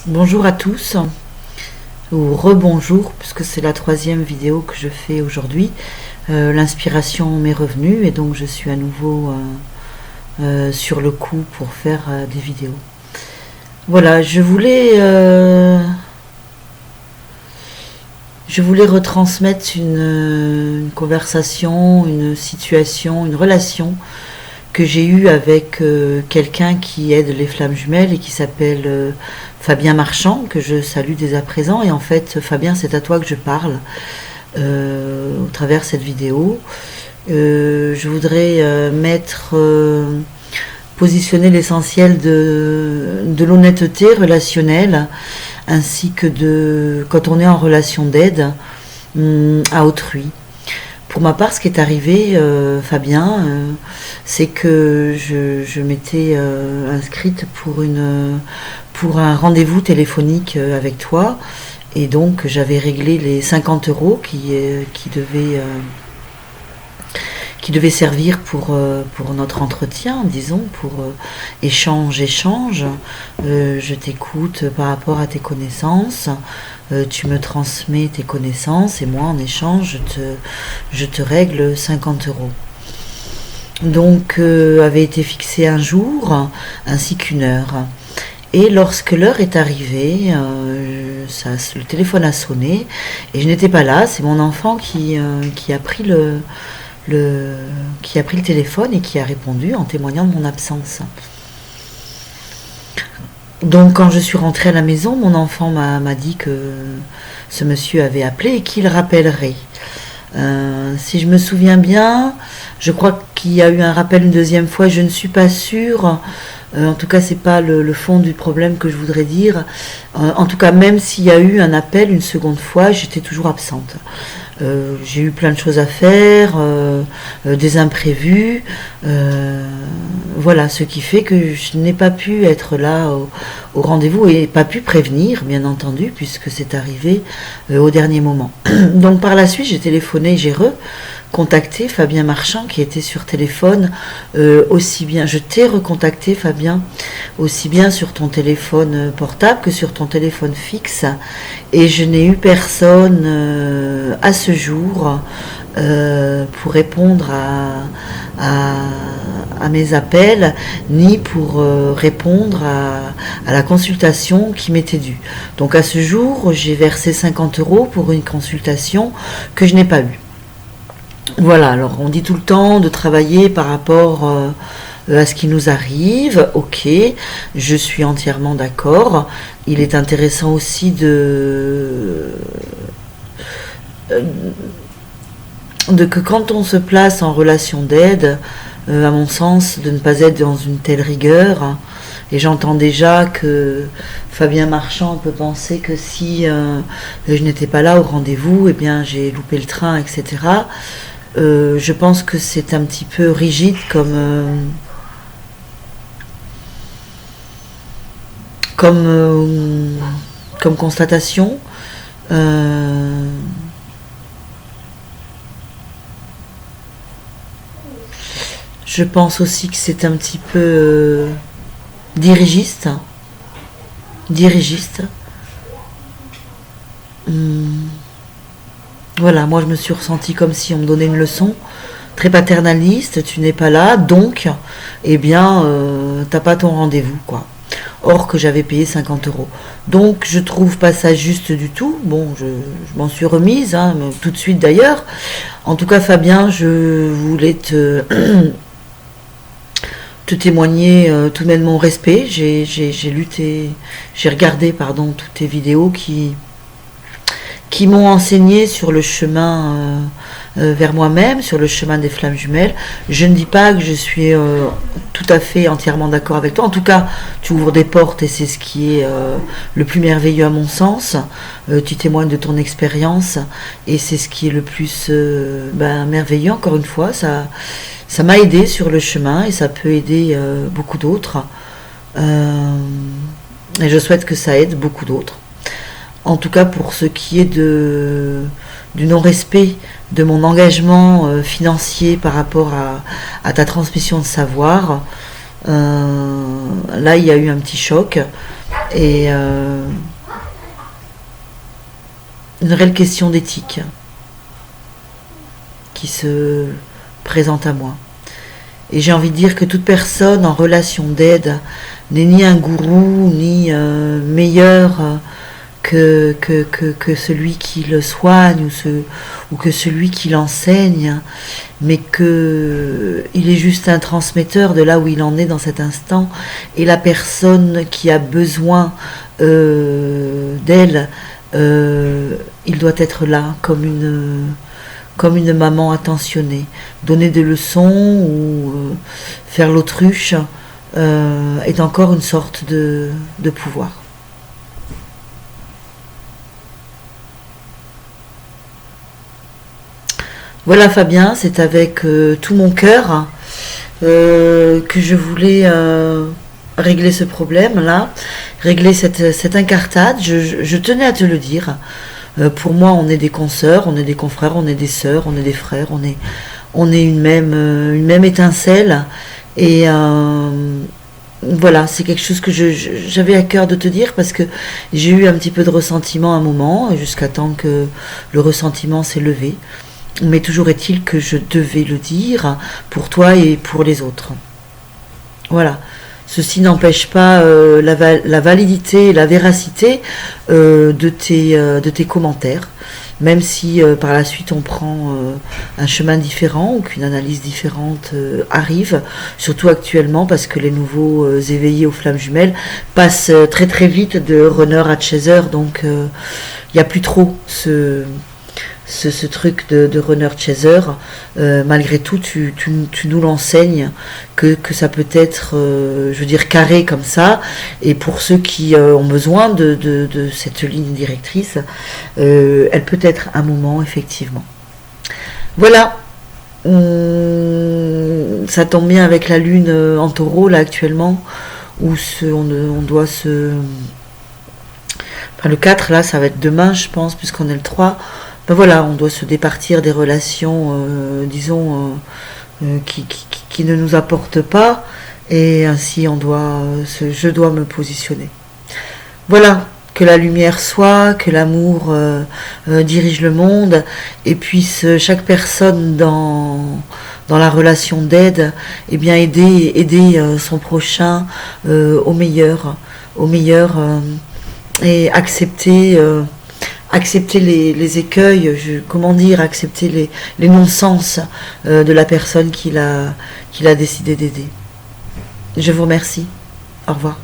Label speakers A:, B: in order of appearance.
A: Bonjour à tous, ou rebonjour, puisque c'est la troisième vidéo que je fais aujourd'hui. L'inspiration m'est revenue et donc je suis à nouveau sur le coup pour faire des vidéos. Voilà, je voulais retransmettre une conversation, une situation, une relation que j'ai eue avec quelqu'un qui aide les flammes jumelles et qui s'appelle Fabien Marchand, que je salue dès à présent. Et en fait, Fabien, c'est à toi que je parle au travers de cette vidéo. Je voudrais positionner l'essentiel de l'honnêteté relationnelle, ainsi que quand on est en relation d'aide à autrui. Pour ma part, ce qui est arrivé, Fabien, c'est que je m'étais inscrite pour un rendez-vous téléphonique avec toi, et donc j'avais réglé les 50 euros qui devaient servir pour notre entretien, disons, pour échange. Je t'écoute par rapport à tes connaissances, tu me transmets tes connaissances et moi en échange je te règle 50 euros. Donc avait été fixé un jour ainsi qu'une heure. Et lorsque l'heure est arrivée, le téléphone a sonné et je n'étais pas là. C'est mon enfant qui a pris qui a pris le téléphone et qui a répondu en témoignant de mon absence. Donc quand je suis rentrée à la maison, mon enfant m'a dit que ce monsieur avait appelé et qu'il rappellerait. Si je me souviens bien, je crois qu'il y a eu un rappel une deuxième fois, je ne suis pas sûre. En tout cas, c'est pas le fond du problème que je voudrais dire. En tout cas, même s'il y a eu un appel une seconde fois, j'étais toujours absente. J'ai eu plein de choses à faire, des imprévus, voilà, ce qui fait que je n'ai pas pu être là au rendez-vous et pas pu prévenir, bien entendu, puisque c'est arrivé au dernier moment. Donc par la suite, j'ai téléphoné, j'ai recontacté Fabien Marchand qui était sur téléphone, aussi bien, je t'ai recontacté Fabien, aussi bien sur ton téléphone portable que sur ton téléphone fixe, et je n'ai eu personne à ce jour pour répondre à mes appels, ni pour répondre à la consultation qui m'était due. Donc à ce jour, j'ai versé 50 euros pour une consultation que je n'ai pas eue. Voilà, alors on dit tout le temps de travailler par rapport à ce qui nous arrive, ok, je suis entièrement d'accord. Il est intéressant aussi que quand on se place en relation d'aide, à mon sens, de ne pas être dans une telle rigueur. Et j'entends déjà que Fabien Marchand peut penser que si je n'étais pas là au rendez-vous, eh bien j'ai loupé le train, etc. Je pense que c'est un petit peu rigide comme constatation. Je pense aussi que c'est un petit peu dirigiste. Voilà, moi je me suis ressentie comme si on me donnait une leçon, très paternaliste, tu n'es pas là, donc, eh bien, t'as pas ton rendez-vous, quoi. Or que j'avais payé 50 euros. Donc je trouve pas ça juste du tout. Bon, je m'en suis remise, hein, tout de suite d'ailleurs. En tout cas, Fabien, je voulais te témoigner tout de même mon respect. J'ai regardé toutes tes vidéos qui m'ont enseigné sur le chemin vers moi-même, sur le chemin des flammes jumelles. Je ne dis pas que je suis tout à fait entièrement d'accord avec toi. En tout cas, tu ouvres des portes et c'est ce qui est le plus merveilleux à mon sens. Tu témoignes de ton expérience et c'est ce qui est le plus merveilleux. Encore une fois, ça m'a aidé sur le chemin et ça peut aider beaucoup d'autres. Et je souhaite que ça aide beaucoup d'autres. En tout cas, pour ce qui est du non-respect de mon engagement financier par rapport à ta transmission de savoir, là, il y a eu un petit choc. et une réelle question d'éthique qui se présente à moi. Et j'ai envie de dire que toute personne en relation d'aide n'est ni un gourou, ni meilleur que celui qui le soigne ou que celui qui l'enseigne, mais qu'il est juste un transmetteur de là où il en est dans cet instant, et la personne qui a besoin d'elle, il doit être là comme une maman attentionnée. Donner des leçons ou faire l'autruche est encore une sorte de pouvoir. Voilà Fabien, c'est avec tout mon cœur que je voulais régler ce problème-là, régler cette incartade. Je tenais à te le dire. Pour moi, on est des consoeurs, on est des confrères, on est des sœurs, on est des frères, on est une même étincelle. Et voilà, c'est quelque chose que j'avais à cœur de te dire parce que j'ai eu un petit peu de ressentiment à un moment, jusqu'à temps que le ressentiment s'est levé. Mais toujours est-il que je devais le dire pour toi et pour les autres. Voilà. Ceci n'empêche pas la validité et la véracité de tes commentaires, même si par la suite on prend un chemin différent ou qu'une analyse différente arrive, surtout actuellement parce que les nouveaux éveillés aux flammes jumelles passent très très vite de runner à chaser, donc il n'y a plus trop ce truc de runner chaser. Malgré tout tu nous l'enseignes que ça peut être je veux dire carré comme ça, et pour ceux qui ont besoin de cette ligne directrice, elle peut être un moment effectivement. Voilà, ça tombe bien avec la lune en taureau là actuellement, où on doit se... Enfin, le 4 là ça va être demain je pense, puisqu'on est le 3. Ben voilà, on doit se départir des relations, disons, qui ne nous apportent pas, et ainsi je dois me positionner. Voilà, que la lumière soit, que l'amour dirige le monde, et puisse chaque personne dans la relation d'aide, eh bien aider son prochain au meilleur, et accepter les écueils, accepter les non-sens de la personne qu'il a décidé d'aider. Je vous remercie. Au revoir.